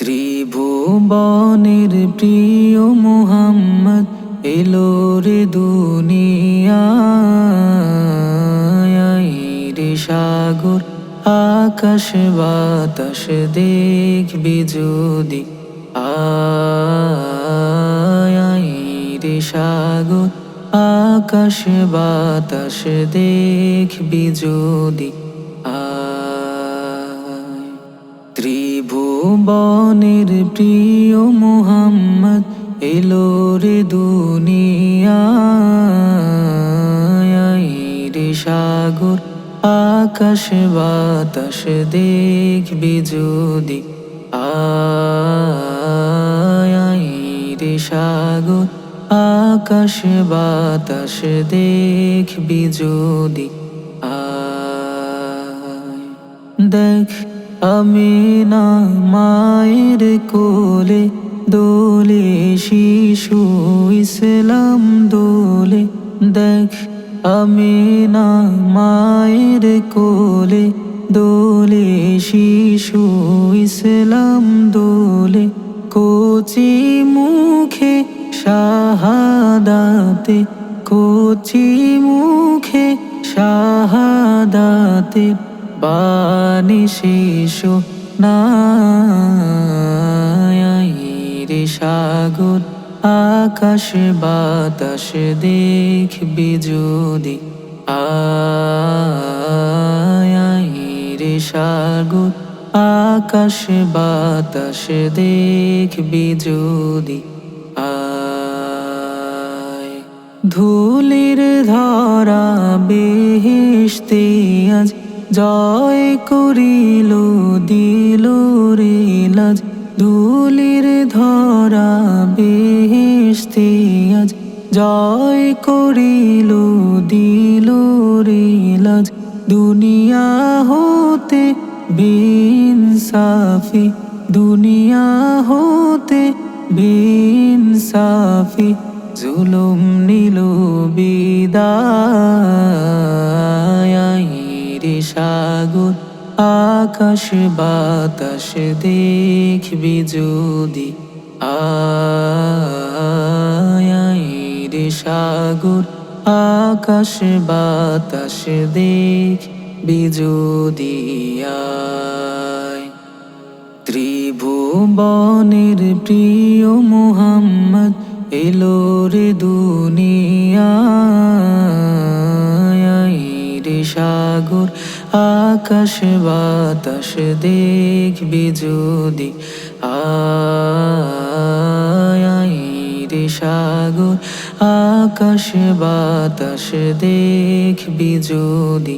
ত্রিভুবনের প্রিয় মুহাম্মদ এলো রে দুনিয়ায় রে সাগর আকাশ বাতাস দেখবি যদি আয় রে সাগর আকাশ বাতাস দেখবি যদি ত্রিভুবনের প্রিয় মুহাম্মদ এলো রে দুনিয়ায় রে সাগর আকাশ বাতাস দেখবি যদি আয় রে সাগর আকাশ বাতাস দেখবি যদি দেখ আমিনা মায়ের কোলে দোলে শিশু ইসলাম দোলে দেখ আমিনা মায়ের কোলে দোলে শিশু ইসলাম দোলে কচি মুখে শাহাদাতে কচি মুখে শাহাদাতে বাণী শিশু নাই রে সাগর আকাশ বাতাস দেখবি যদি আয় রে সাগর আকাশ বাতাস দেখবি যদি ধুলির ধরা বেহেশতে আজ জয় করিল দিল রে লাজ ধুলির ধরা বেহেশতে আজ জয় করিল দিল রে লাজ দুনিয়া হতে বেইনসাফি দুনিয়া হতে বেইনসাফি জুলুম নিল বিদায় রে সাগর আকাশ বাতাস দেখবি যদি আয় রে সাগর আকাশ বাতাস দেখবি যদি ত্রিভুবনের প্রিয় মুহাম্মদ এলো রে দুনিয়ায় রে সাগর আকাশ বাতাস দেখবি যদি আয় রে সাগর আকাশ বাতাস দেখবি যদি